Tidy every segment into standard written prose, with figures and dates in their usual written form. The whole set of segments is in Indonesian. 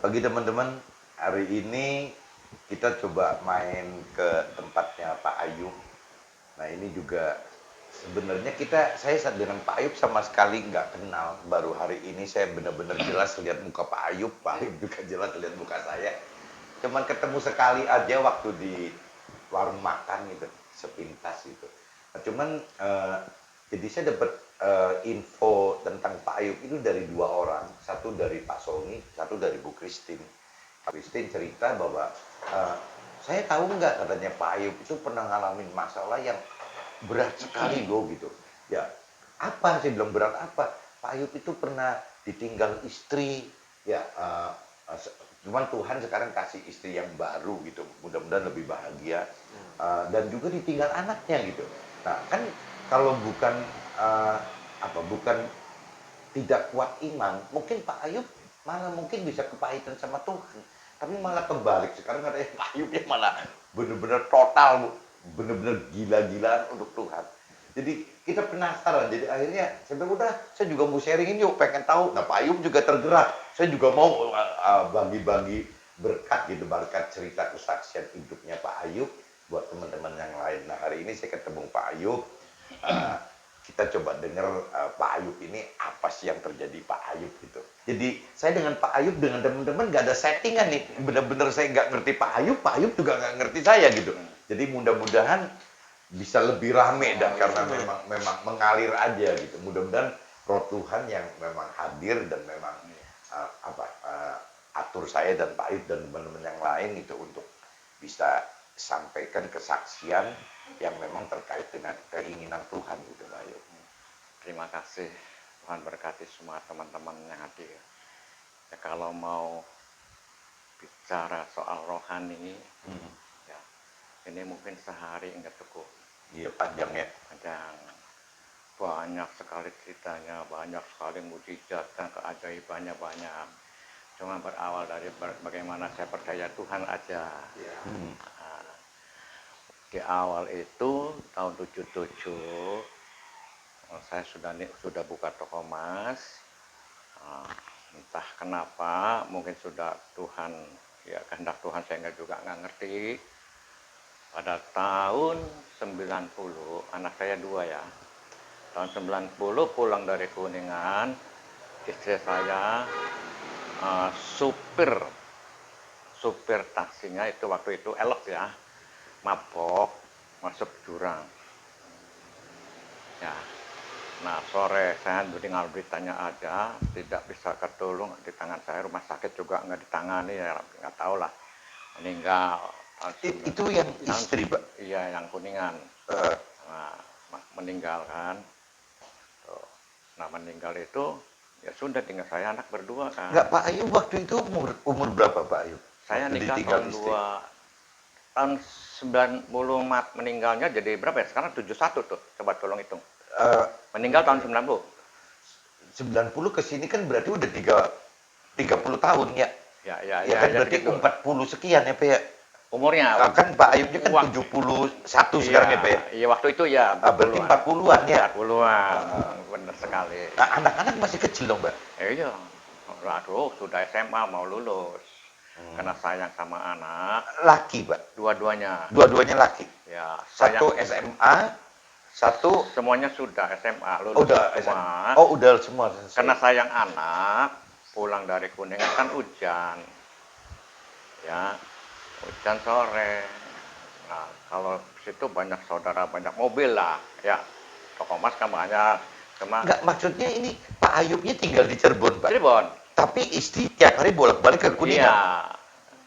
Pagi teman-teman, hari ini kita coba main ke tempatnya Pak Ayub. Nah ini juga sebenarnya saya dengan Pak Ayub sama sekali nggak kenal. Baru hari ini saya benar-benar jelas lihat muka Pak Ayub juga jelas lihat muka saya. Cuman ketemu sekali aja waktu di warung makan gitu, sepintas gitu. Nah, cuman jadi saya dapat info tentang Pak Ayub itu dari dua orang, satu dari Pak Sony, satu dari Bu Christine. Pak Christine cerita bahwa saya tahu nggak, katanya Pak Ayub itu pernah ngalamin masalah yang berat sekali loh gitu. Ya apa sih, bilang berat apa? Pak Ayub itu pernah ditinggal istri, ya cuman Tuhan sekarang kasih istri yang baru gitu, mudah-mudahan lebih bahagia. Dan juga ditinggal anaknya gitu. Nah kan kalau bukan bukan tidak kuat iman, mungkin Pak Ayub malah mungkin bisa kepahitan sama Tuhan, tapi malah kebalik. Sekarang katanya Pak Ayubnya malah bener-bener total, bener-bener gila-gilaan untuk Tuhan. Jadi kita penasaran, jadi akhirnya saya bilang udah, saya juga mau sharingin yuk, pengen tahu. Nah Pak Ayub juga tergerak, saya juga mau bagi-bagi berkat gitu, berkat cerita kesaksian hidupnya Pak Ayub buat teman-teman yang lain. Nah hari ini saya ketemu Pak Ayub, uh, kita coba dengar Pak Ayub ini apa sih yang terjadi Pak Ayub gitu. Jadi saya dengan Pak Ayub, dengan teman-teman gak ada settingan nih, bener-bener saya nggak ngerti Pak Ayub juga nggak ngerti saya gitu. Jadi mudah-mudahan bisa lebih rame dah, karena memang mengalir aja gitu. Mudah-mudahan roh Tuhan yang memang hadir dan memang atur saya dan Pak Ayub dan teman-teman yang lain itu untuk bisa sampaikan kesaksian yang memang terkait dengan keinginan Tuhan gitu Pak Ayub. Terima kasih, Tuhan berkati semua teman-teman yang hadir. Ya, kalau mau bicara soal rohani, ya ini mungkin sehari enggak cukup. Iya, panjang ya. Panjang. Banyak sekali ceritanya, banyak sekali mujizat dan keajaibannya banyak. Cuma berawal dari bagaimana saya percaya Tuhan aja. Nah, di awal itu tahun 77 saya sudah buka toko emas. Entah kenapa, mungkin sudah Tuhan, ya kehendak Tuhan, saya juga nggak ngerti. Pada tahun 90, anak saya 2 ya. Tahun 90 pulang dari Kuningan, istri saya supir taksinya itu waktu itu elok ya, mabok masuk jurang. Ya. Nah sore saya dengar beritanya aja, tidak bisa ketolong di tangan saya, rumah sakit juga nggak ditangani, ya nggak tahu lah, meninggal. Itu yang istri Pak? Iya, yang Kuningan. Nah, meninggal kan. Nah meninggal itu ya sudah tinggal saya anak berdua kan. Enggak, Pak Ayub waktu itu umur berapa Pak Ayub? Saya Waktu nikah ditinggal tahun istri. tahun 90 meninggalnya, jadi berapa ya sekarang, 71 tuh, coba tolong hitung. Meninggal tahun 90. 90 ke sini kan berarti udah 30 tahun ya. Ya Kan berarti gitu. 40 sekian ya Pak ya. Umurnya. Kan Pak Ayubnya kan 71 sekarang ya Pak ya. Iya waktu itu ya. Berarti 40-an ya. 40-an. Benar sekali. Nah, anak-anak masih kecil dong Mbak. Iya. Aduh, sudah SMA mau lulus. Karena sayang sama anak. Laki Pak? Dua-duanya. Dua-duanya laki? Ya. Satu SMA, satu semuanya sudah SMA, lulus udah semua. Oh udah semua. Karena sayang anak, pulang dari Kuningan kan hujan. Ya, hujan sore. Nah, kalau situ banyak saudara, banyak mobil lah. Ya, toko emas kan banyak. Cuma enggak, maksudnya ini Pak Ayubnya tinggal di Cirebon Pak? Cirebon. Tapi istri tiap hari bolak-balik ke Kuningan? Iya,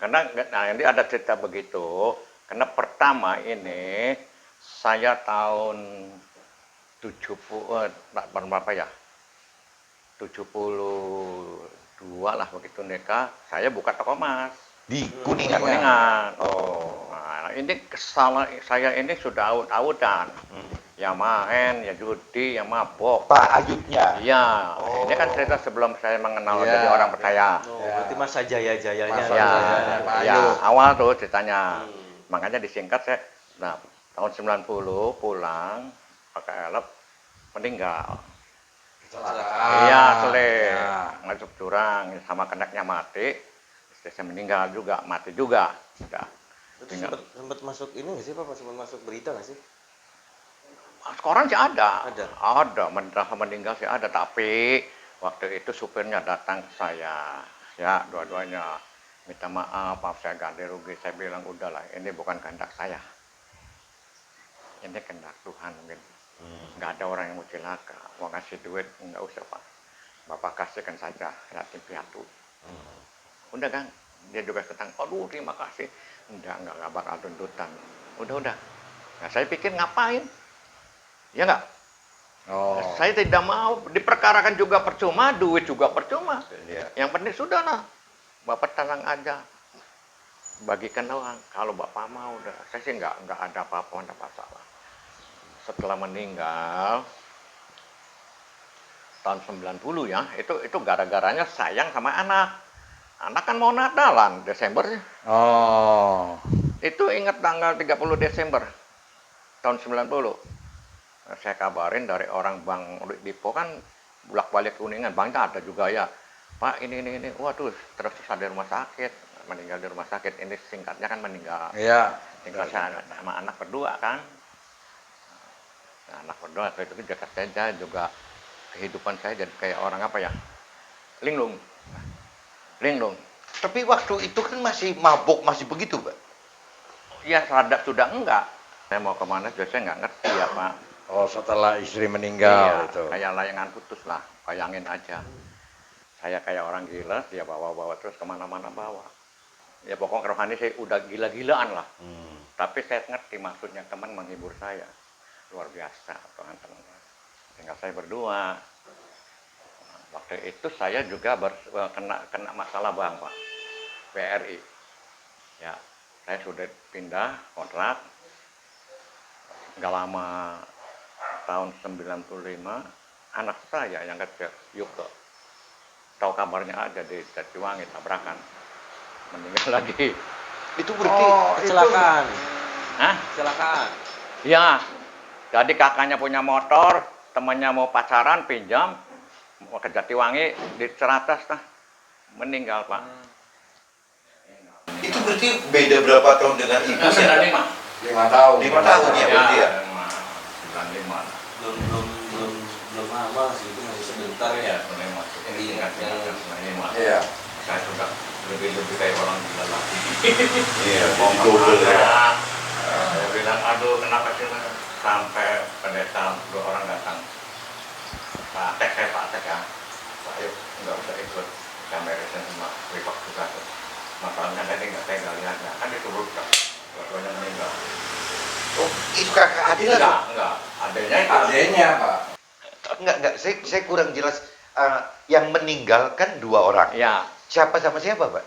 karena ini ada cerita begitu. Karena pertama ini saya tahun 70, berapa ya? 72 lah begitu nikah, saya buka toko emas. Di Kuningan? Kuningan. Nah, ini kesalahan saya ini sudah awut-awutan. Ya main, ya judi, ya mabok. Pak Ayubnya? Iya, ini kan cerita sebelum saya mengenal jadi orang percaya. Berarti masa jaya-jayanya. Ya, awal tuh ceritanya. Makanya disingkat saya, nah tahun 90 pulang pakai elep, meninggal. Iya, masuk jurang sama keneknya mati. istri saya meninggal juga, mati juga. Udah. Itu sempat masuk ini nggak sih Pak? Sempat masuk berita nggak sih? Koran sih ada. Ada. Ada, meninggal sih ada, tapi waktu itu supirnya datang ke saya. Ya, dua-duanya minta maaf saya ganti rugi. Saya bilang udahlah, ini bukan kehendak saya. Ini kehendak Tuhan gitu. Nggak ada orang yang mau celaka, mau ngasih duit nggak usah Pak. Bapak kasihkan saja yatim piatu. Udah kan, dia juga datang, aduh terima kasih. Nggak bakal tuntutan. Udah. Nah, saya pikir ngapain? Ya nggak? Oh. Saya tidak mau diperkarakan juga percuma, duit juga percuma. Iya. Yang penting sudah lah, Bapak tenang aja. Bagikan orang, kalau Bapak mau udah. Saya sih nggak ada apa-apa, nggak masalah. Setelah meninggal, tahun 90 ya, itu gara-garanya sayang sama anak. Anak kan mau Natalan, Desember sih. Oh. Itu ingat tanggal 30 Desember tahun 90. Saya kabarin dari orang Bank Dipo kan bolak-balik Kuningan, banknya ada juga ya. Pak ini, waduh terus ada rumah sakit, meninggal di rumah sakit. Ini singkatnya kan meninggal. Iya. Tinggal saya sama anak berdua kan. Nah, anak berdua itu dekat saja juga kehidupan saya jadi kayak orang apa ya? Linglung. Tapi waktu itu kan masih mabuk, masih begitu, Pak? Ya sadap sudah enggak. Saya mau kemana juga saya nggak ngerti ya Pak. Oh, setelah istri meninggal Iya, itu. kayak layangan putus lah, bayangin aja. Saya kayak orang gila, dia bawa-bawa terus kemana-mana bawa. Ya pokoknya rohani saya udah gila-gilaan lah. Tapi saya ngerti maksudnya teman menghibur saya. Luar biasa, teman-teman. Tinggal saya berdua. Nah, waktu itu saya juga kena masalah bank Pak, BRI. Ya, saya sudah pindah kontrak. Nggak lama tahun 95 anak saya yang kecil Yuke tahu kabarnya aja di Jatiwangi tabrakan meninggal lagi. Itu berarti Kecelakaan. Hah? Kecelakaan. Ya, jadi kakaknya punya motor, temannya mau pacaran pinjam mau ke Jatiwangi di Ceratas nah meninggal Pak. itu berarti beda berapa tahun dengan ibu? 95. 5 tahun. 5 tahun ya berarti ya. 95. Belum lama sih, itu masih sebentar ya. Ini ingat 95. Iya. Saya sudah lebih kayak orang gila lagi. Iya, Mau double kemana? ya. Saya bilang, aduh kenapa sih Mas? Sampai pendeta 2 orang datang. Pak Tek ya. Pak Ayub nggak usah ikut. Saya beresin semua. Repot juga tuh. Masalahnya tadi nggak saya lihatnya. Kan diturut kan. Dua-duanya meninggal. Oh, itu kakak adik lah. Enggak. Adanya itu. Adiknya, Pak. Enggak, saya kurang jelas. Yang meninggal kan 2 orang. Ya. Siapa sama siapa, Pak?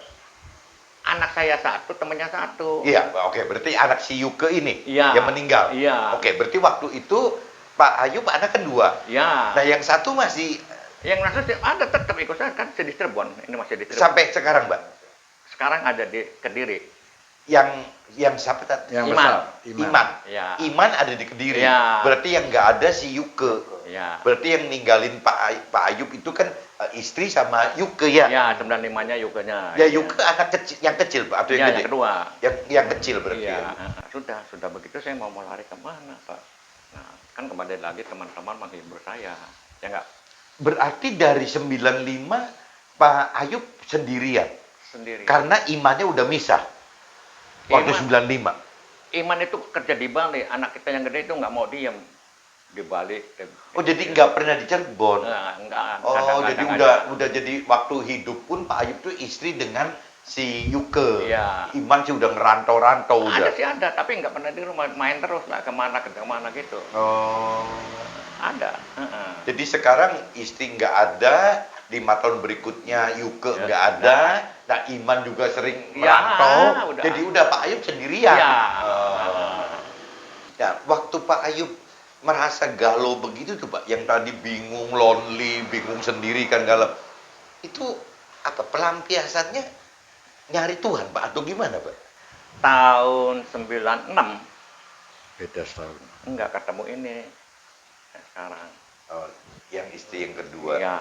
Anak saya 1, temannya 1. Iya, oke. Berarti anak si Yuke ini Iya. yang meninggal. Iya. Oke, berarti waktu itu Pak Ayub anak kedua. Ya. Nah, yang satu masih Yang maksudnya ada tetap ikut saya kan di Cirebon. Ini masih di Cirebon. sampai sekarang, Mbak. Sekarang ada di Kediri. Yang siapa tadi? Yang besar. Iman. Ya. Iman ada di Kediri. Iya. Berarti yang nggak ada si Yuke. Ya. Berarti yang ninggalin Pak Ayub itu kan istri sama Yuke ya. Ya, 95-nya Yukenya. Ya Yuke anak kecil, yang kecil Pak atau yang Ya, gede? yang kedua. Yang kecil berarti. Iya, Ya. sudah begitu saya mau lari kemana Pak? Nah, kan kembali lagi teman-teman menghibur saya, ya enggak? Berarti dari 95 Pak Ayub sendirian. Sendiri. Karena imannya udah misah. Waktu 95. Iman itu kerja di Bali, anak kita yang gede itu nggak mau diem di Bali. Oh jadi nggak pernah di Cirebon. Enggak. Oh kadang-kadang jadi aja. udah jadi waktu hidup pun Pak Ayub tuh istri dengan si Yuke. Iya. Iman sih udah ngerantau-rantau udah. Ada sih ada, tapi nggak pernah di rumah, main terus lah kemana gitu. Oh. Ada. Jadi sekarang istri nggak ada, 5 tahun berikutnya Yuke Ya, nggak ada, nah Iman juga sering Ya, merantau, udah. jadi udah Pak Ayub sendirian. Ya. Ya, waktu Pak Ayub merasa galau begitu tuh Pak, yang tadi bingung, lonely, bingung sendiri kan galau, itu apa pelampiasannya nyari Tuhan Pak atau gimana Pak? Tahun 96 Beda setahun. nggak ketemu ini sekarang. Oh, yang istri yang kedua. Ya,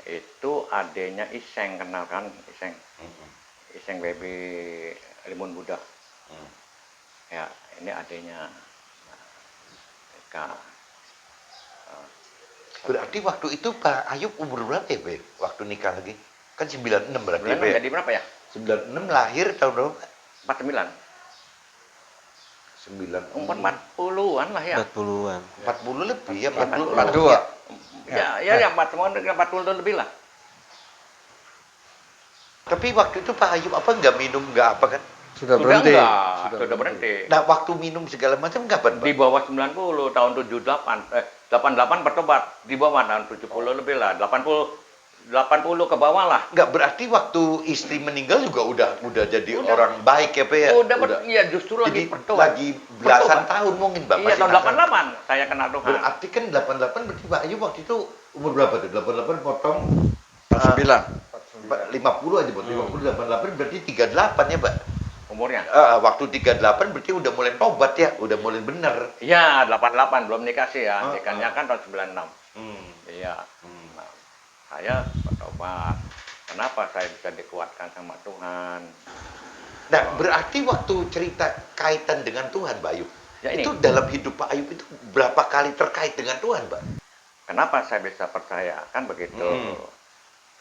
itu adanya Iseng, kenal kan Iseng. Iseng Baby Limun Buddha. Hmm. Ya, ini adanya Eka. Berarti waktu itu Pak Ayub umur berapa ya, Pak? Waktu nikah lagi? Kan 96 berarti, Bulan Pak. jadi berapa ya? 96 lahir tahun berapa, Pak? 49. 96. Umur 40-an lah ya. 40-an. 40 lebih ya, 40, 42. Ya, 40 lebih lah. Tapi waktu itu Pak Ayub apa nggak minum nggak apa kan? Sudah Sudah berhenti. enggak, sudah berhenti. Nah waktu minum segala macam kapan, Pak? Di bawah 90 tahun 88 bertobat, di bawah tahun 70 lebih lah, 80 ke bawah lah. Nggak berarti waktu istri meninggal juga udah jadi Udah. orang baik ya, Pak ya? Iya justru lagi Jadi bertobat. lagi belasan Bertobat. tahun mungkin Bapak. Iya masih tahun nakal. 88 saya kenal Tuhan. Berarti kan 88 berarti Pak Ayub waktu itu umur berapa tuh? 88 potong 49. 50 aja, Pak. 50 88 berarti 38 ya, Pak. Umurnya. Waktu 38 berarti udah mulai tobat ya, udah mulai bener. Iya 88 belum nikah sih ya, Oh, nikahnya oh. kan tahun 96. Iya. Nah, saya bertobat. Kenapa saya bisa dikuatkan sama Tuhan? Nah, berarti waktu cerita kaitan dengan Tuhan, Pak Ayub, Ya, ini. itu dalam hidup Pak Ayub itu berapa kali terkait dengan Tuhan, Pak? Kenapa saya bisa percaya? Kan begitu.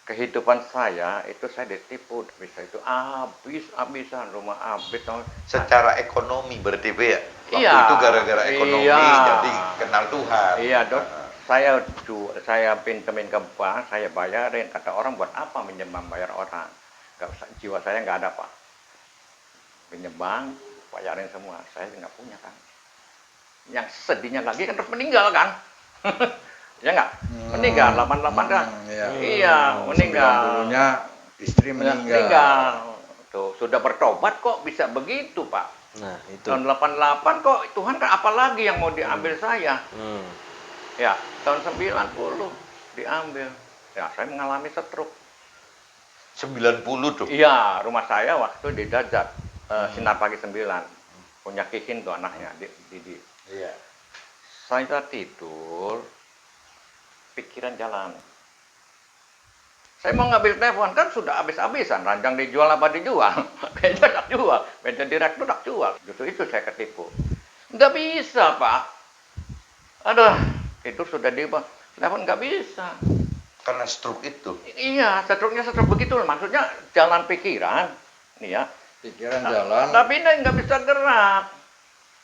Kehidupan saya itu saya ditipu, bisa itu habis-habisan, rumah habis. Secara ekonomi berarti, Pak ya? Waktu Iya. itu gara-gara ekonomi Iya. jadi kenal Tuhan. Iya dok, saya pinjemin ke bank, saya bayarin. Kata orang buat apa minjem bank bayar orang? Gak usah, jiwa saya nggak ada pak. Pinjem bank, bayarin semua. Saya nggak punya kan. Yang sedihnya lagi kan terus meninggal kan? Ya nggak? Meninggal 88 kan? Iya, meninggal. 90-nya istri meninggal. Tuh sudah bertobat kok bisa begitu pak. Nah, itu. Tahun 88 kok Tuhan kan apalagi yang mau diambil saya? Hmm. Ya, tahun 90 diambil. Ya, saya mengalami stroke. 90 tuh. Iya, rumah saya waktu di Dajat, Sinar Pagi 9. Punya Kikin tuh anaknya, Didi. Iya. Saya tidur, pikiran jalan. Saya mau ngambil telepon, kan sudah habis-habisan. Ranjang dijual apa dijual? Meja tak jual, meja direktur tak jual. Justru itu saya ketipu. Nggak bisa, Pak. Aduh, itu sudah di telepon nggak bisa. Karena stroke itu. Iya, stroke-nya stroke begitu. Maksudnya jalan pikiran. Nih ya. Pikiran jalan. Tapi ini nggak bisa gerak.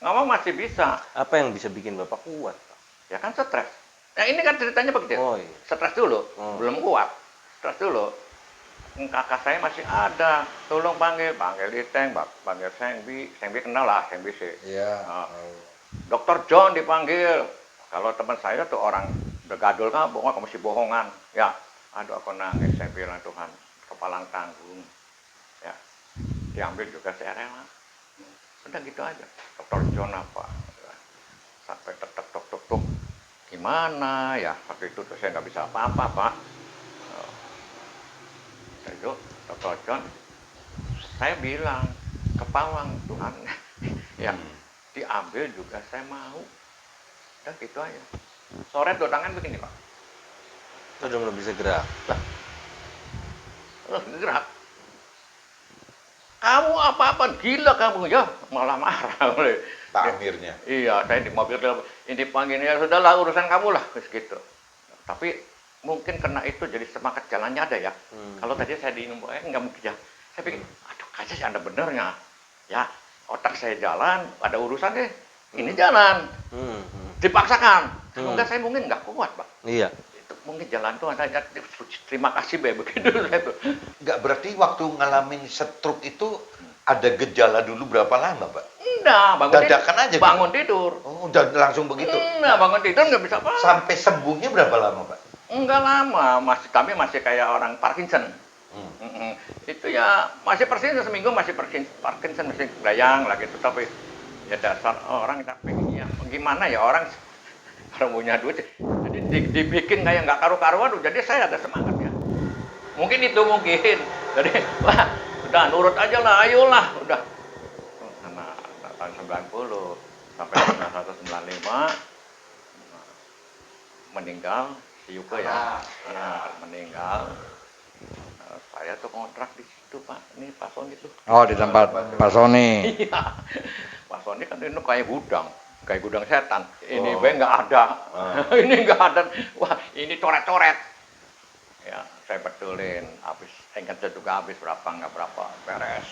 Ngomong masih bisa. Apa yang bisa bikin Bapak kuat, Pak? Ya kan stres. Ya ini kan ceritanya begitu. Oh, iya. Stres dulu, belum kuat. Stres dulu. Kakak saya masih ada. Tolong panggil Iteng, panggil Sengbi. Sengbi kenal lah, Sengbi sih. Iya. Dokter John dipanggil. Kalau teman saya tuh orang bergadul kan, bohong, kamu masih bohongan. Ya, aduh aku nangis. Saya bilang Tuhan, kepalang tanggung. Ya, diambil juga saya rela. Udah gitu aja. Dokter John apa? Sampai tek. Gimana ya? Waktu itu tuh saya nggak bisa apa-apa, Pak. Saya itu, Dokter John, saya bilang ke pawang Tuhan, ya diambil juga saya mau. Dan gitu aja. Sore dua tangan begini, Pak. Itu udah mulai bisa gerak. Gerak. Kamu apa-apa gila kamu ya, malah marah oleh Tamirnya. Iya, saya di mobil ini panggilnya sudahlah urusan kamu lah, gitu. Tapi mungkin karena itu jadi semangat jalannya ada ya. Kalau tadi saya di nggak mungkin ya. Saya pikir, aduh kayaknya ada benernya. Ya, otak saya jalan, ada urusan deh. Ini jalan, dipaksakan. Kalau enggak saya mungkin nggak kuat, Pak. Iya. Itu mungkin jalan tuh ada. Terima kasih, Be, begitu saya tuh. Nggak berarti waktu ngalamin stroke itu ada gejala dulu berapa lama, Pak? Enggak, Dadakan aja, Pak? bangun tidur. Oh, udah langsung begitu. Enggak, bangun tidur nggak bisa apa. Sampai sembuhnya berapa lama, Pak? Enggak lama, kami masih kayak orang Parkinson. Itu ya masih Parkinson seminggu masih Parkinson masih gayang lah gitu, tapi ya dasar orang kita pengen ya gimana ya orang punya duit jadi dibikin kayak nggak karu-karuan, jadi saya ada semangat ya. Mungkin itu jadi wah udah nurut aja lah, ayolah udah. Nah, tahun 90 sampai 1995 meninggal si Yuke ya. Nah, meninggal saya tuh kontrak di situ Pak, ini Pak Sony tuh. Oh, di tempat Pak Sony. Iya, Pak Sony kan ini kayak gudang setan. Ini Oh. nggak ada, ini nggak ada. Wah, ini coret-coret. Ya, saya betulin. Habis engkatnya juga habis berapa nggak berapa, beres.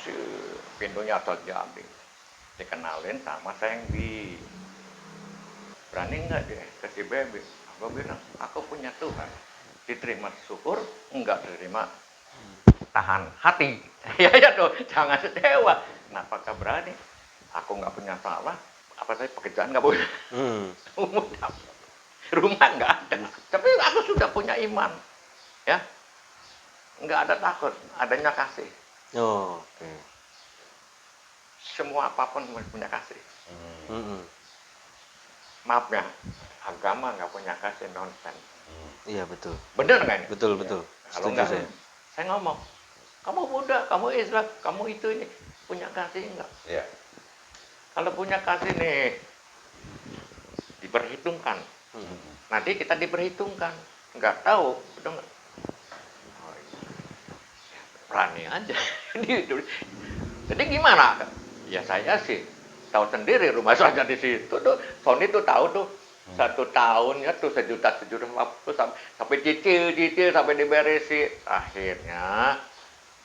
Pintunya asal diambil. Dikenalin sama Sengbi. Berani nggak dia ke si Bebe? Aku bilang, aku punya Tuhan. Diterima syukur, enggak diterima tahan hati. Ya tuh, jangan sedewa. Kenapa berani? Aku nggak punya salah. Apa tadi pekerjaan nggak boleh? Rumah nggak ada. Tapi aku sudah punya iman. Ya, nggak ada takut. Adanya kasih. Oh, oke. Semua apapun punya kasih. Mm-mm. Maaf ya, agama nggak punya kasih nonsen. Iya betul. Bener nggak ini? Betul betul. Kalau Setuju enggak, saya. ngomong, kamu Buddha, kamu Islam, kamu itu ini punya kasih enggak? Ya. Kalau punya kasih nih, diperhitungkan. Nanti kita diperhitungkan, nggak tahu, udah nggak? Oh, iya. Berani aja. Jadi gimana? Ya saya sih tahu sendiri rumah saya di situ tuh. Sony tuh tahu tuh. 1 tahunnya tuh sejuta waktu sampai cicil sampai diberesi. Akhirnya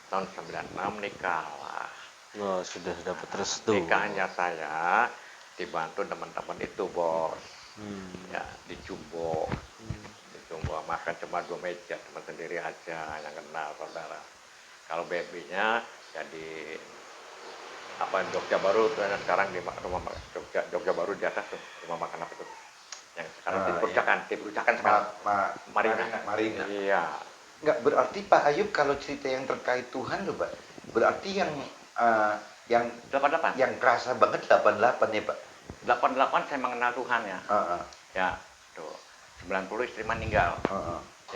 tahun 96 nikah lah. Oh, sudah dapat restu. Nikahnya saya dibantu teman-teman itu bos. Ya di Jumbo. Di Jumbo makan cuma 2 meja, teman sendiri aja yang kenal saudara. Kalau babynya jadi apa Jogja Baru tuh sekarang di rumah Jogja Baru di atas tuh rumah makan apa tuh? Yang sekarang diperucakan sekarang. Marina. Iya. Enggak berarti Pak Ayub kalau cerita yang terkait Tuhan loh Pak. Berarti yang 88. yang kerasa banget 88 ya Pak. 88 saya mengenal Tuhan ya. Ya, tuh. 90 istri meninggal.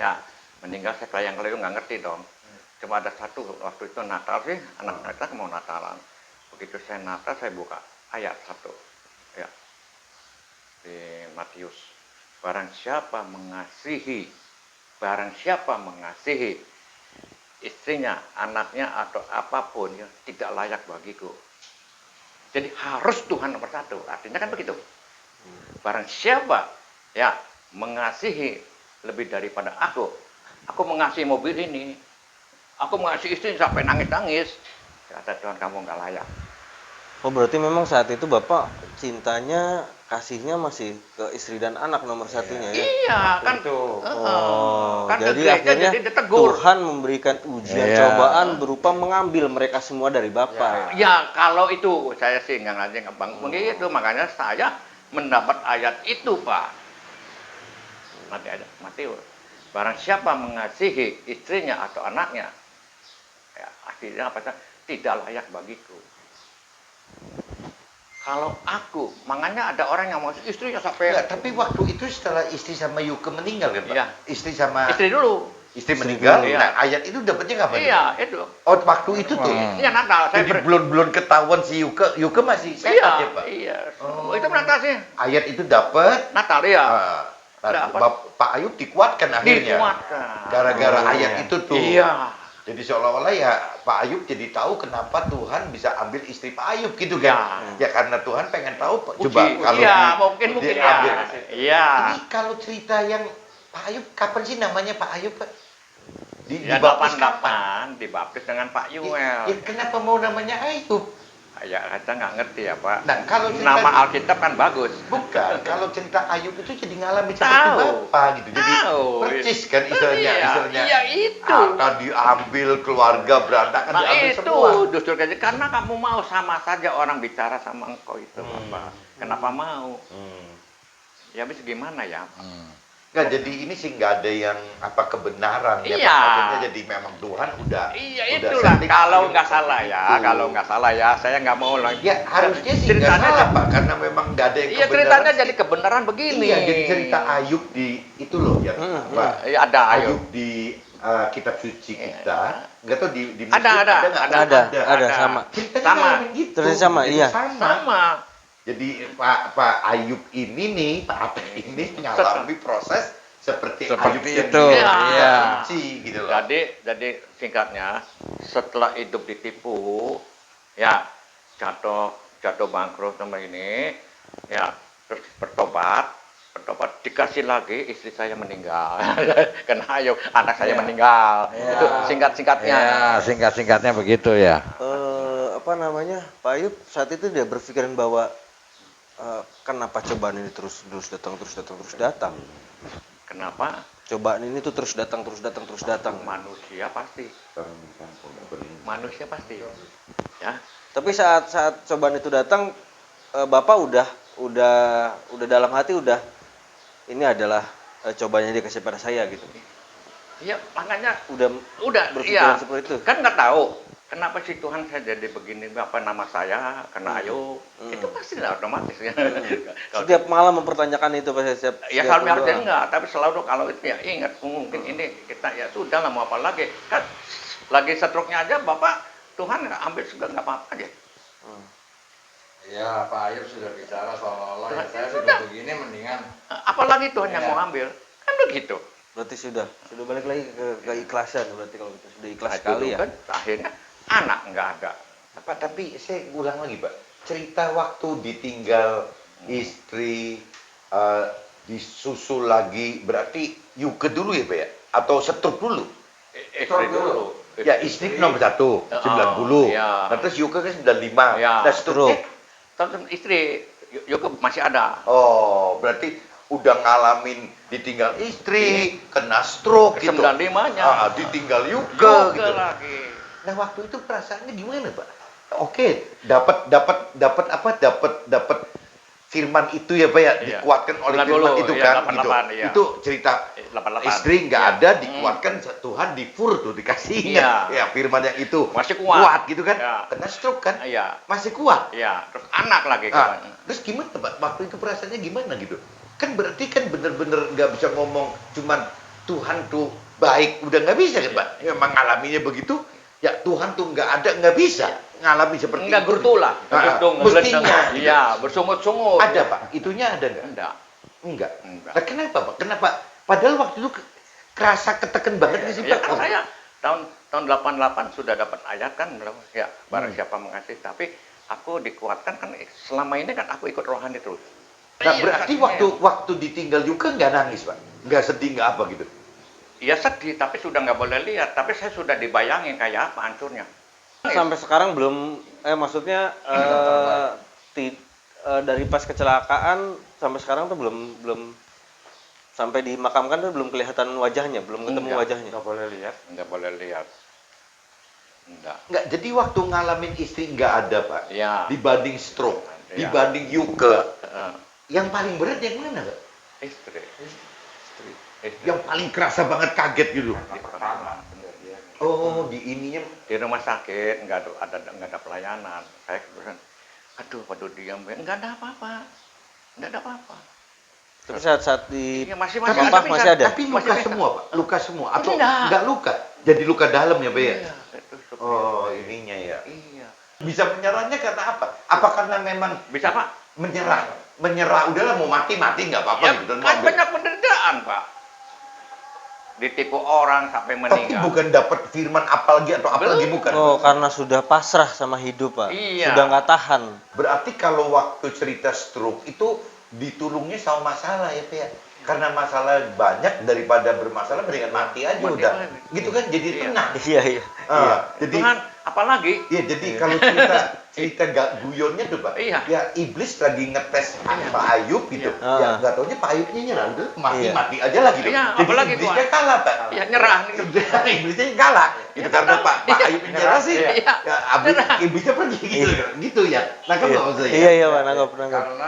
Ya, meninggal saya kelayang-kelayang nggak ngerti dong. Cuma ada satu waktu itu Natal sih, anak kita mau Natalan. Begitu saya Natal saya buka ayat 1. Ya. Di Matius. Barang siapa mengasihi istrinya, anaknya atau apapun ya tidak layak bagiku. Jadi harus Tuhan nomor 1. Artinya kan begitu. Barang siapa ya mengasihi lebih daripada aku mengasihi mobil ini, aku mengasihi istri sampai nangis-nangis, kata Tuhan kamu nggak layak. Oh, berarti memang saat itu Bapak cintanya, kasihnya masih ke istri dan anak nomor satunya ya? Iya, kan kan ke jadi gereja akhirnya jadi ditegur. Tuhan memberikan ujian cobaan berupa mengambil mereka semua dari Bapak. Ya, kalau itu saya sih nggak ngajak Bang begitu, makanya saya mendapat ayat itu, Pak. Nanti ada Matius. Barang siapa mengasihi istrinya atau anaknya, ya akhirnya apa? Tidak layak bagiku. Kalau aku, makanya ada orang yang mau istrinya sampai. Enggak, tapi waktu itu setelah istri sama Yuke meninggal kan Pak? Iya. Istri dulu. Istri meninggal. dulu, iya. Nah, ayat itu dapatnya kapan? Iya, itu. Oh, waktu itu tuh. Iya, Natal. Jadi belum ketahuan si Yuke masih sehat Iya, ya Pak? iya. Oh. Itu Natal sih. Ayat itu dapat. Natal ya. Pak Ayub dikuatkan akhirnya. Dikuatkan. Gara-gara ayat itu tuh. Iya. Jadi seolah-olah ya Pak Ayub jadi tahu kenapa Tuhan bisa ambil istri Pak Ayub gitu kan. Ya karena Tuhan pengen tahu coba kalau iya, mungkin diambil. ya. Iya. Ini kalau cerita yang Pak Ayub kapan sih namanya Pak Ayub Pak? Ya, Dibaptis kapan? 88 dibaptis dengan Pak Yuel. Ya kenapa mau namanya Ayub? Ya kita nggak ngerti ya Pak. Nah, kalau cerita nama Alkitab kan bagus. Bukan, kalau cerita Ayub itu jadi ngalamin Tahu. seperti Bapak gitu. Jadi Tahu. percis kan istilahnya. Iya itu. Harta diambil, keluarga berantakan Nah diambil itu semua. justru karena kamu mau sama saja orang bicara sama engkau itu Bapak. Kenapa mau? Ya habis gimana ya? Nggak, jadi ini sih nggak ada yang apa kebenaran ya Iya. Pak. Maksudnya jadi memang Tuhan udah. Iya udah itulah setting kalau Ayub nggak salah ya, seperti itu. kalau nggak salah ya, saya nggak mau lagi. Ya harusnya sih nggak salah Pak, karena memang nggak ada yang Iya kebenaran. ceritanya jadi kebenaran begini. Iya, jadi cerita Ayub di itu loh ya Pak. Iya ada ayo. Ayub di kitab suci kita, nggak tahu di Ada, muslim ada, nggak? Ada, sama. Ceritanya Sama. ngalamin gitu. Ceritanya sama, Jadi iya. Sama. Jadi Pak Ayub ini nih, Pak Ayub ini ngalami proses seperti Seperti Ayub yang itu, iya. benci gitu loh. Jadi singkatnya, setelah hidup ditipu, ya jatuh bangkrut sama ini, ya terus bertobat dikasih lagi istri saya meninggal, kena Ayub anak saya Iya. meninggal, Iya. itu singkat-singkatnya. Ya, singkat-singkatnya begitu ya. Apa namanya, Pak Ayub saat itu dia berpikiran bahwa kenapa cobaan ini terus datang. Kenapa? Cobaan ini tuh terus datang. Manusia pasti, ya. Tapi saat cobaan itu datang, Bapak udah dalam hati udah ini adalah cobaan yang dikasih pada saya gitu. Iya, makanya Udah iya. berpikiran seperti itu. Kan nggak tahu kenapa sih Tuhan saya jadi begini, apa nama saya kena Ayub. Itu pasti lah otomatis ya. Setiap malam mempertanyakan itu Pak, setiap Ya kalau harusnya enggak, tapi selalu kalau itu ya ingat mungkin ini kita ya sudah lah mau apa lagi. Kan lagi stroke-nya aja Bapak Tuhan nggak ambil juga nggak apa-apa aja. Ya, Pak Ayub sudah bicara seolah-olah ya saya Sudah. sudah begini mendingan. Apalagi Tuhan yang Iya. mau ambil. Kan begitu. Berarti sudah balik lagi ke keikhlasan, berarti kalau gitu sudah ikhlas Nah, itu sekali ya. kan akhirnya anak nggak ada. Tapi saya ulang lagi Pak, cerita waktu ditinggal istri, disusul lagi, berarti Yuke dulu ya Pak ya? Atau setruk dulu? Istri dulu. Ya istri nomor 1, 90. Iya. Nah, terus Yuke kan 95. Ya. Nah setruknya, Tonton istri Yuke masih ada. oh berarti udah ngalamin ditinggal istri, kena stroke gitu. 95-nya. Ditinggal Yuke Yuke gitu. lagi. Nah waktu itu perasaannya gimana Pak? Oke, dapat firman itu ya Pak ya, Iya. dikuatkan oleh 90, firman itu iya, kan 88, gitu. iya. Itu cerita 88. istri nggak Iya. ada, dikuatkan Tuhan difur tuh dikasihnya. Iya. Ya firman yang itu Masih kuat. gitu kan? Iya. Kena stroke kan? Iya. Masih kuat. Iya, terus anak lagi Nah, kan. terus gimana Pak? Waktu itu perasaannya gimana gitu? Kan berarti kan bener-bener nggak bisa ngomong cuman Tuhan tuh baik, udah nggak bisa kan Pak? Memang ngalaminya begitu, ya Tuhan tuh nggak bisa ngalami seperti Enggak itu. gertulah, Mestinya. gitu. Iya, bersungut-sungut. Ada Pak, itunya ada nggak? Enggak. Enggak. Enggak. Nah, kenapa Pak? Kenapa? Padahal waktu itu kerasa ketekan banget nggak sih Ya Pak? kan saya tahun 88 sudah dapat ayat kan, ya barang siapa mengasihi. Tapi aku dikuatkan kan selama ini kan aku ikut rohani terus. Nah, Iya, berarti makanya. waktu ditinggal juga nggak nangis Pak? Nggak sedih nggak apa gitu? Iya sedih, tapi sudah nggak boleh lihat. Tapi saya sudah dibayangin kayak apa hancurnya. Sampai sekarang belum maksudnya dari pas kecelakaan sampai sekarang tuh belum sampai dimakamkan tuh belum kelihatan wajahnya, belum ketemu Enggak. wajahnya. Nggak boleh lihat. Nggak boleh lihat. Enggak. Nggak, jadi waktu ngalamin istri nggak ada Pak? Iya. Dibanding stroke, Iya. dibanding Yuke, Heeh. yang paling berat yang mana Pak? Istri. Yang paling kerasa banget kaget gitu. Di pertama. Oh, di ininya Di rumah sakit nggak ada pelayanan. Saya kemudian, aduh diam ya, nggak ada apa-apa. Tapi saat di Iya, masih Papa ada, masih ada. tapi Masih luka bisa. semua Pak, luka semua atau Enggak. nggak luka? Jadi luka dalam ya Pak ya? Iya, itu seperti Oh, itu. ininya ya. Iya. Bisa menyerahnya karena apa? Apa karena memang Bisa Pak? menyerah udahlah mau mati nggak apa-apa Ya, gitu dan kan mau banyak penderitaan Pak. Ditipu orang sampai tapi meninggal. bukan dapat firman apalagi atau apalagi Belum. bukan. Oh, karena sudah pasrah sama hidup, Pak. Iya. Sudah nggak tahan. Berarti kalau waktu cerita stroke itu ditulungnya sama masalah ya Pak ya? Karena masalah banyak daripada bermasalah mendingan mati aja Mati udah. aja. Gitu kan jadi Iya. tenang. Iya, iya. Jadi Tuhan, apalagi? iya jadi kalau cerita gak guyonnya tuh Pak. Iya. Ya iblis lagi ngetes Pak Ayub gitu. Iya. Ya nggak taunya Pak Ayubnya nyerah udah Iya. mati aja lah gitu. Iya, Jadi apalagi iblisnya Tuhan. kalah Pak. Ya nyerah nih. Iblisnya kalah. Gitu karena Pak Ayub nyerah sih. Iya. Ya Nyerah. iblisnya pergi gitu. Gitu ya. Nangkep nggak maksudnya? Iya, iya, Pak. Nangkep.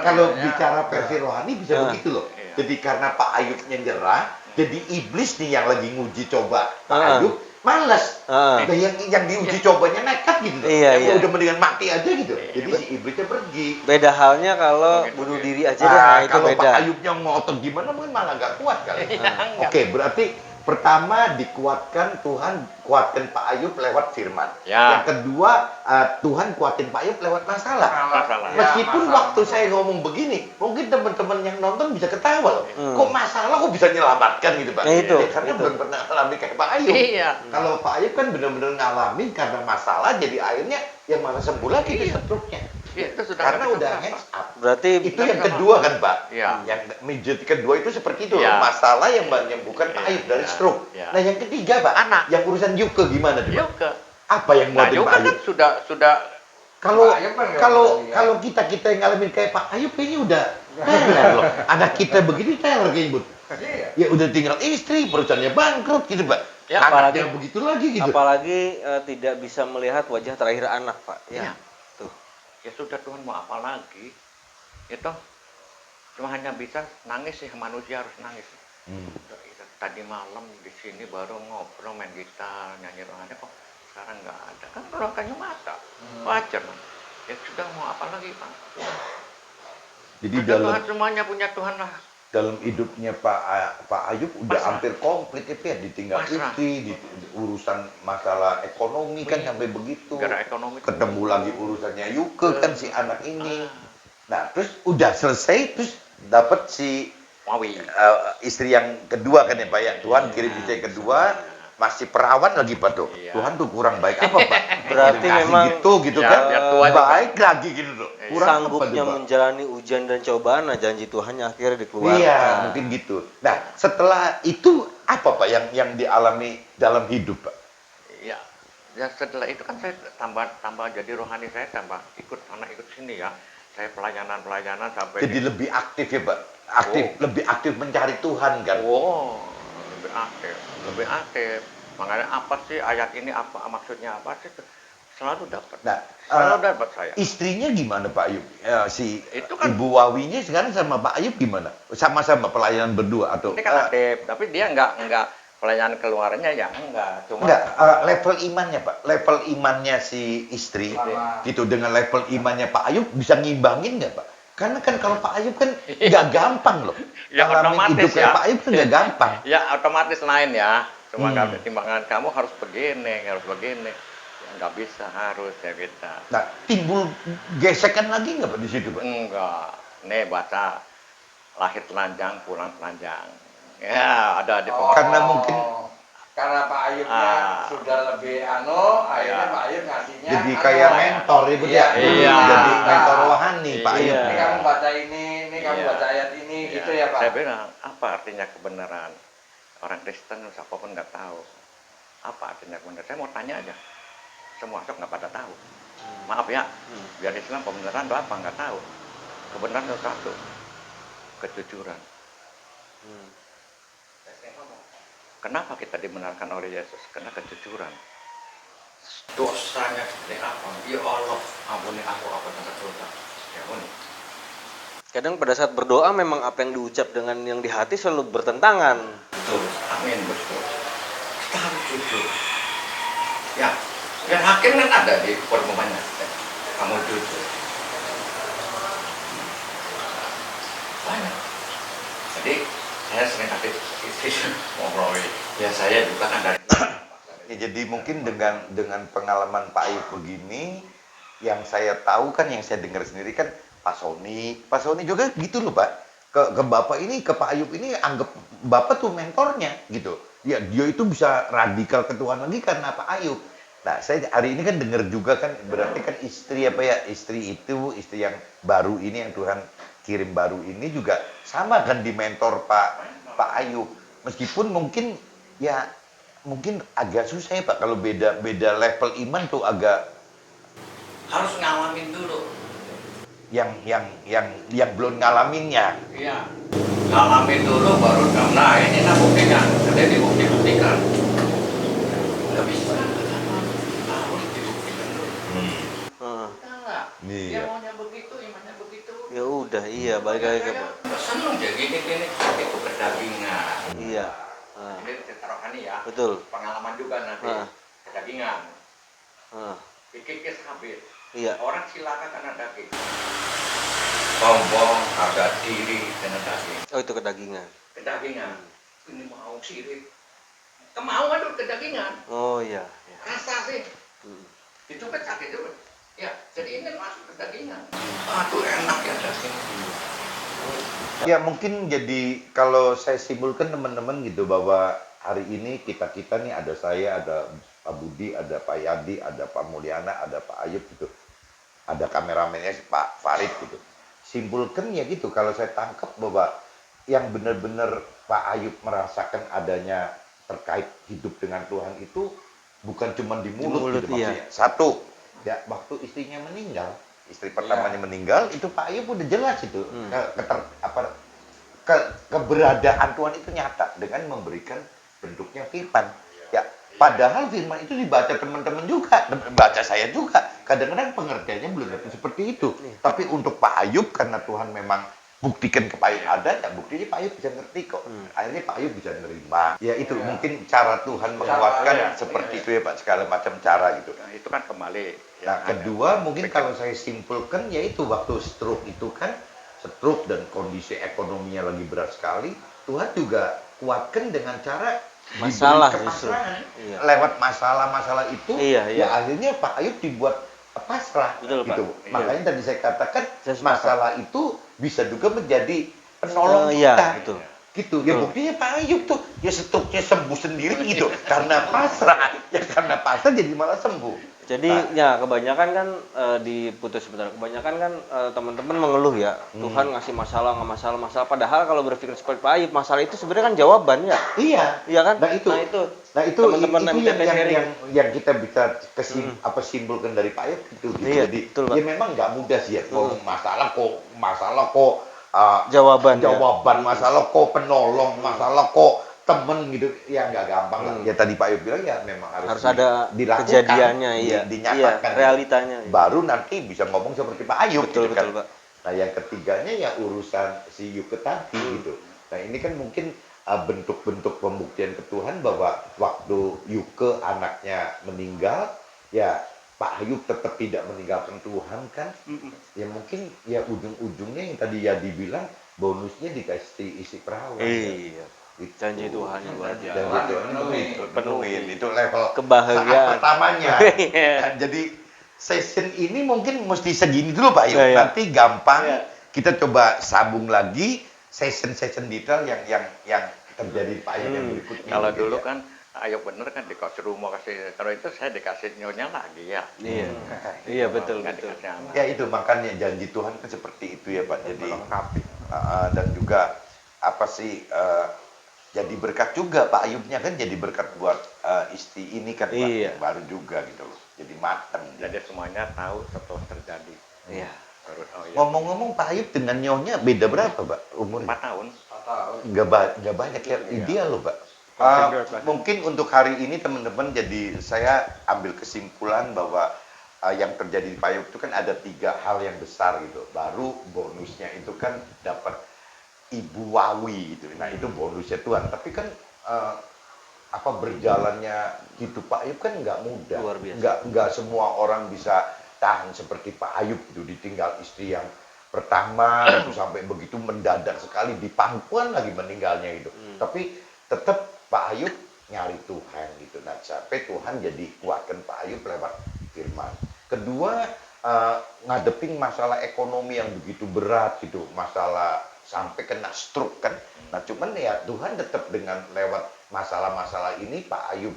Kalau bicara versi rohani bisa Ah. begitu loh. Iya. Jadi karena Pak Ayubnya nyerah, jadi iblis nih yang lagi nguji coba Pak Ah. Ayub, males. Ah. Nah, yang diuji cobanya nekat gitu loh. Iya, Yang iya. udah mendingan mati aja gitu. Jadi si iblisnya pergi. Beda halnya kalau Oke, bunuh oke. diri aja deh, nah itu kalau beda. Pak Ayubnya ngotot gimana mungkin malah nggak kuat kali. Iya, enggak. Oke, berarti Pertama dikuatkan Tuhan, kuatkan Pak Ayub lewat firman. Ya. Yang kedua Tuhan kuatin Pak Ayub lewat masalah. Masalah. Meskipun Ya, waktu masalah. saya ngomong begini, mungkin teman-teman yang nonton bisa ketawa loh. Hmm. Kok masalah kok bisa nyelamatkan gitu Pak? Ya, itu, Karena itu. belum pernah alami kayak Pak Ayub. Iya. Kalau Pak Ayub kan benar-benar ngalamin karena masalah, jadi akhirnya ya malah sembuh lagi di stroke-nya. Iya, itu sudah Karena kita udah berapa? hands up. Berarti Itu yang kedua kan Pak? Iya. Yang menjadi kedua itu seperti itu Iya. loh. Masalah yang menyembuhkan Pak Iya, Ayub dari iya, stroke. iya. Nah yang ketiga Pak, Anak. yang urusan Yuke gimana tuh Pak? Juga. Apa yang Nah, nguatin juga Pak kan Ayub? sudah Kalau Pak Ayub kan nggak kalau bisa lihat. kalau kita yang ngalamin kayak Pak Ayub kayaknya udah teler loh. Anak kita begini teler kayak Ibu. Iya. Ya udah tinggal istri, perusahaannya bangkrut gitu Pak. Ya, Anaknya apalagi- begitu lagi gitu. apalagi tidak bisa melihat wajah terakhir anak, Pak. Iya. Ya. Tuh. Ya sudah, Tuhan mau apa lagi? Itu cuma hanya bisa nangis sih, manusia harus nangis. Hmm. Tadi malam di sini baru ngobrol, main gitar, nyanyi rohani, kok sekarang nggak ada. Kan orang kayu mata, wajar. Ya sudah, mau apa lagi Pak? Jadi Ada Tuhan, semuanya punya Tuhan lah. dalam hidupnya Pak Ayub udah Pasrah. hampir komplit itu ya, ditinggal Pasrah. istri, urusan masalah ekonomi kan sampai begitu. Gara ekonomi. Ketemu lagi urusannya Yuke kan si anak ini. Ah. Nah, terus udah selesai terus dapat si Wawi. istri yang kedua kan ya Pak ya. Tuhan kirim istri yang kedua, masih perawan lagi Pak tuh. Iya. Tuhan tuh kurang baik apa Pak? Berarti Dikasih memang gitu ya, kan. biar tua juga. Baik lagi gitu loh. Iya. Kurang apa sanggupnya tuh Pak? menjalani ujian dan cobaan, nah janji Tuhannya akhirnya dikeluarkan. Iya, mungkin gitu. Nah, setelah itu apa Pak yang dialami dalam hidup Pak? Iya. Ya setelah itu kan saya tambah jadi rohani, saya tambah ikut sini ya. Saya pelayanan sampai Jadi lebih aktif ya Pak? Lebih aktif mencari Tuhan kan? Oh, lebih aktif. Makanya apa sih ayat ini, apa maksudnya apa sih? Selalu dapat. Nah, Selalu dapat saya. istrinya gimana Pak Ayub? Ya, si Itu kan- Ibu Wawinya sekarang sama Pak Ayub gimana? Sama-sama pelayanan berdua atau? Ini kan aktif, tapi dia enggak pelayanan keluarnya ya enggak. Cuma Enggak, level imannya Pak, level imannya si istri Sama. gitu dengan level imannya Pak Ayub bisa ngimbangin nggak Pak? Karena kan kalau Pak Ayub kan nggak gampang loh. Ya, Ngalamin otomatis hidup kayak ya. Pak Ayub kan nggak gampang. ya otomatis lain ya. Cuma Hmm. timbangan kamu harus begini, harus begini. Ya enggak bisa, harus ya kita. Nah, timbul gesekan lagi nggak Pak di situ Pak? Enggak. Nih baca lahir telanjang, pulang telanjang. Ya, ada di pokok. Karena mungkin karena Pak Ayubnya Ah. sudah lebih akhirnya Iya. Pak Ayub ngasihnya jadi kayak mentor ya Bu ya. Iya. Jadi Iya. mentor rohani Pak Ayub. Iya. Ini kamu baca ini kamu Iya. baca ayat ini Iya. gitu ya Pak. Saya bilang, apa artinya kebenaran? Orang Kristen siapapun nggak tahu. Apa artinya kebenaran? Saya mau tanya aja. Semua sok nggak pada tahu. Maaf ya, biar Islam pembenaran itu apa nggak tahu. Kebenaran itu satu, kejujuran. Kenapa kita dibenarkan oleh Yesus? Karena kejujuran. Dosanya seperti apa? Ya Allah, ampuni aku apa tentang dosa. Ya ampuni. Kadang pada saat berdoa memang apa yang diucap dengan yang di hati selalu bertentangan. Betul, amin, betul. Kita harus jujur. Ya, dan hakim kan ada di perumpamannya. Kamu jujur. Banyak. Jadi saya sering ada istri ngobrol. Ya saya juga kan dari. Ya, jadi mungkin dengan pengalaman Pak Ayub begini, yang saya tahu kan, yang saya dengar sendiri kan Pak Sony juga gitu loh Pak. Ke Bapak ini, ke Pak Ayub ini anggap Bapak tuh mentornya gitu. Ya dia itu bisa radikal ke Tuhan lagi karena Pak Ayub. Nah saya hari ini kan dengar juga kan, berarti kan istri apa ya, istri yang baru ini yang Tuhan kirim baru ini juga sama kan di mentor Pak Ayub. Meskipun mungkin ya mungkin agak susah ya Pak, kalau beda level iman tuh agak Harus ngalamin dulu. yang belum ngalaminnya. Iya. Ngalamin dulu baru kamu. Nah ini nah buktinya. Sudah dibuktikan. Nggak bisa. Harus dibuktikan dulu. Enggak. Iya. Dia maunya begitu, imannya begitu. Ya udah, iya balik lagi ke Seneng aja gini-gini. Itu kedagingan. iya. Ah, Ini cerita rohani ya. betul. Pengalaman juga nanti. Ah. Kedagingan. Ah, Dikikis habis. iya. Orang silakan karena daging. Sombong, harga diri karena daging. Oh itu kedagingan. Kedagingan. Ini mau sirik. kemauan itu kedagingan. Oh iya. Iya. Rasa sih. Hmm. Itu kan sakit itu. Ya, jadi ingin masuk ke dagingan. Aduh enak ya daging. Ya mungkin jadi kalau saya simpulkan teman-teman gitu bahwa hari ini kita-kita nih ada saya, ada Pak Budi, ada Pak Yadi, ada Pak Mulyana, ada Pak Ayub gitu. Ada kameramennya si Pak Farid gitu. Simpulkan ya gitu kalau saya tangkap bahwa yang benar-benar Pak Ayub merasakan adanya terkait hidup dengan Tuhan itu bukan cuma di mulut, mulut, gitu iya. maksudnya. Satu, ya waktu istrinya meninggal, istri pertamanya meninggal, itu Pak Ayub udah jelas itu keberadaan Tuhan itu nyata dengan memberikan bentuknya firman. Ya, padahal firman itu dibaca teman-teman juga, baca saya juga. Kadang-kadang pengertiannya belum tentu seperti itu. Tapi untuk Pak Ayub karena Tuhan memang buktikan ke Pak Ayub ada, ya buktinya Pak Ayub bisa ngerti kok. Akhirnya Pak Ayub bisa nerima. Ya itu mungkin cara Tuhan menguatkan seperti itu ya Pak, segala macam cara gitu. Nah, itu kan kembali. Nah, kedua mungkin kalau saya simpulkan yaitu waktu stroke itu kan stroke dan kondisi ekonominya lagi berat sekali, Tuhan juga kuatkan dengan cara Masalah diberi justru. kepasrahan. Iya. Lewat masalah-masalah itu, Iya, iya. ya akhirnya Pak Ayub dibuat pasrah. Betul, Pak. Gitu. Iya. Makanya tadi saya katakan Saya sepakat. masalah itu bisa juga menjadi penolong Iya, kita. betul. Gitu. Ya Betul. buktinya Pak Ayub tuh ya stroke-nya sembuh sendiri gitu karena pasrah. Ya karena pasrah jadi malah sembuh. Jadi ya kebanyakan kan diputus sebentar. Kebanyakan kan teman-teman mengeluh ya, Tuhan ngasih masalah, nggak masalah. Padahal kalau berpikir seperti Pak Ayub, masalah itu sebenarnya kan jawaban ya. Iya. Iya kan? Nah itu teman-teman itu MTP sharing. yang kita bisa simpulkan dari Pak Ayub itu. Gitu. Iya, Jadi betul, Pak. ya memang nggak mudah sih ya. Ngomong masalah kok Jawaban, ya. jawaban masalah kok penolong masalah kok temen gitu ya nggak gampang lah. Ya tadi Pak Ayub bilang ya memang harus ada dilakukan, kejadiannya, iya. dinyatakan, Iya, realitanya. Iya. baru nanti bisa ngomong seperti Pak Ayub Betul, gitu betul, kan. Pak. Nah yang ketiganya ya urusan si Yuke tadi gitu. Nah ini kan mungkin bentuk-bentuk pembuktian ke Tuhan bahwa waktu Yuke anaknya meninggal ya Pak Ayub tetap tidak meninggalkan Tuhan kan. Ya mungkin ya ujung-ujungnya yang tadi ya dibilang bonusnya dikasih isi perawan. Iya. Gitu. Janji Tuhan yang luar biasa. Janji Tuhan penuhin. Itu level Kebahagiaan. saat pertamanya. Iya. Nah, jadi session ini mungkin mesti segini dulu Pak Ayub. Iya, iya. Nanti gampang Iya. kita coba sambung lagi session detail yang terjadi Pak Ayub yang berikutnya. Kalau mungkin dulu ya. kan Ayo bener kan dikasih rumah kasih, kalau itu saya dikasih nyonya lagi ya. Iya. Iya betul Nggak betul. dikasih anak. Ya itu makanya janji Tuhan kan seperti itu ya Pak. Jadi Melengkapi. dan juga apa sih jadi berkat juga Pak Ayubnya kan jadi berkat buat istri ini kan Pak, Iya. yang baru juga gitu loh. Jadi mateng. Jadi semuanya tahu setelah terjadi. Iya. Baru, oh iya. Ngomong-ngomong Pak Ayub dengan nyonya beda berapa Pak umurnya? 4 tahun. Nggak banyak ya, ideal loh Pak. Mungkin untuk hari ini teman-teman jadi saya ambil kesimpulan bahwa yang terjadi di Pak Ayub itu kan ada 3 hal yang besar gitu. Baru bonusnya itu kan dapat ibu wawi gitu. Nah itu bonusnya Tuhan. Tapi kan apa berjalannya hidup Pak Ayub kan nggak mudah. Luar biasa. Nggak semua orang bisa tahan seperti Pak Ayub gitu, ditinggal istri yang pertama itu sampai begitu mendadak sekali di pangkuan lagi meninggalnya gitu. Tapi tetap Pak Ayub nyari Tuhan gitu. Nah sampai Tuhan jadi kuatkan Pak Ayub lewat firman. Kedua ngadepin masalah ekonomi yang begitu berat gitu, masalah sampai kena stroke kan. Nah cuman ya Tuhan tetap dengan lewat masalah-masalah ini Pak Ayub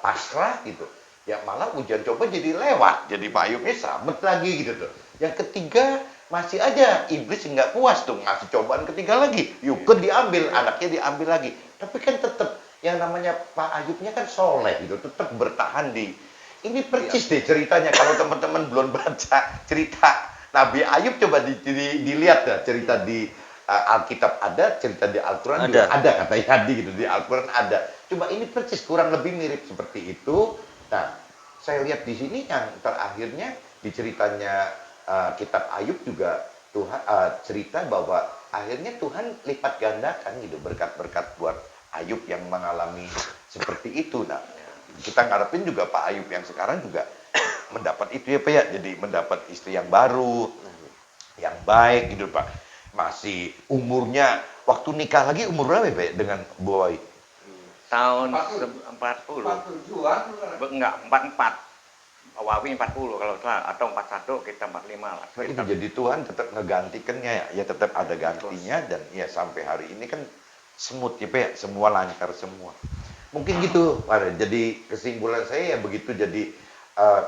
pasrah gitu. Ya malah ujian coba jadi lewat, jadi Pak Ayubnya selamat lagi gitu tuh. Yang ketiga masih aja iblis nggak puas tuh ngasih cobaan ketiga lagi. Yuke diambil, anaknya diambil lagi. Tapi kan tetap yang namanya Pak Ayubnya kan soleh gitu, tetap bertahan di. Ini percis deh ceritanya kalau teman-teman belum baca cerita Nabi Ayub coba dilihat ya cerita di Alkitab ada, cerita di Al-Quran juga ada kata Yadi gitu, di Al-Quran ada. Coba ini percis kurang lebih mirip seperti itu. Nah, saya lihat di sini yang terakhirnya di ceritanya kitab Ayub juga Tuhan cerita bahwa akhirnya Tuhan lipat gandakan gitu berkat-berkat buat Ayub yang mengalami seperti itu. Nah, kita ngarepin juga Pak Ayub yang sekarang juga mendapat itu ya Pak ya, jadi mendapat istri yang baru, yang baik gitu Pak. Masih umurnya waktu nikah lagi umur berapa ya Pak ya, dengan Bu Wawi? tahun 40. 40. 47-an bukan? Enggak, 44. Wawi 40 kalau salah, atau 41 kita 45 lah. Nah, itu jadi Tuhan tetap ngegantikannya ya, ya tetap ada gantinya dan ya sampai hari ini kan smooth ya Pak, ya, semua lancar semua. Mungkin gitu, Pak. Jadi kesimpulan saya ya begitu. Jadi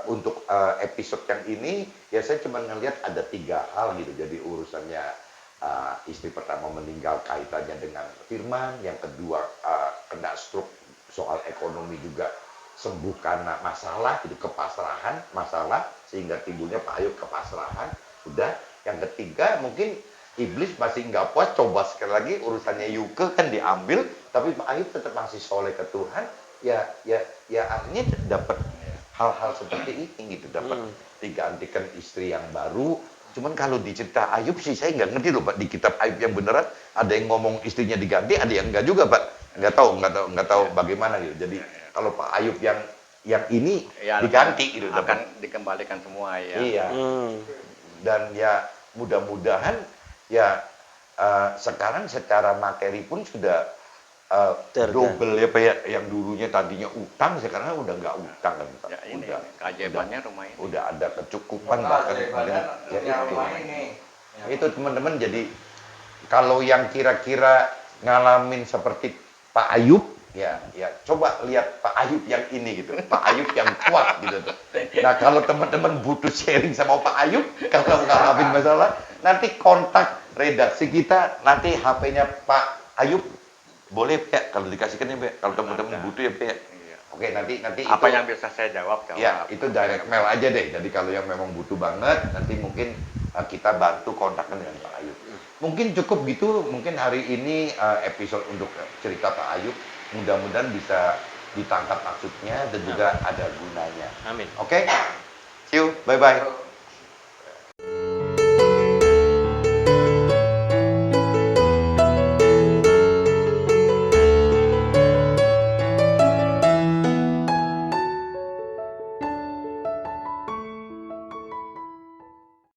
untuk episode yang ini ya saya cuma ngelihat ada 3 hal gitu. Jadi urusannya istri pertama meninggal kaitannya dengan firman, yang kedua kena stroke soal ekonomi juga sembuh karena masalah gitu, kepasrahan masalah sehingga timbulnya Pak Ayub kepasrahan. Udah, yang ketiga mungkin iblis masih nggak puas, coba sekali lagi urusannya Yuke kan diambil, tapi Pak Ayub tetap masih soleh ke Tuhan. Ya akhirnya dapat hal-hal seperti ini gitu, dapat digantikan istri yang baru. Cuman kalau di cerita Ayub sih saya nggak ngerti loh Pak, di kitab Ayub yang beneran ada yang ngomong istrinya diganti, ada yang enggak juga Pak. Nggak tahu bagaimana gitu. Jadi kalau Pak Ayub yang ini Ya, diganti gitu akan dapat. dikembalikan semua ya. Iya. Dan ya mudah-mudahan ya sekarang secara materi pun sudah double ya Pak ya. Yang dulunya tadinya utang sekarang udah nggak utang kan Pak. Ya ini Udah, keajaibannya rumah ini. udah ada kecukupan bahkan dengan ya yang itu. rumah ini. Itu teman-teman, jadi kalau yang kira-kira ngalamin seperti Pak Ayub ya coba lihat Pak Ayub yang ini gitu, Pak Ayub yang kuat gitu tuh. Nah kalau teman-teman butuh sharing sama Pak Ayub kalau ngalamin masalah, nanti kontak redaksi kita, nanti HP-nya Pak Ayub boleh Pak kalau dikasihkan ya Pak, kalau teman-teman butuh ya Pak. Iya. Oke, nanti Apa itu, yang bisa saya jawab? ya itu direct mail aja deh. Jadi kalau yang memang butuh banget, nanti mungkin kita bantu kontakkan dengan Pak Ayub. Mungkin cukup gitu, mungkin hari ini episode untuk cerita Pak Ayub. Mudah-mudahan bisa ditangkap maksudnya dan juga ada gunanya. Amin. Oke? See you, bye-bye.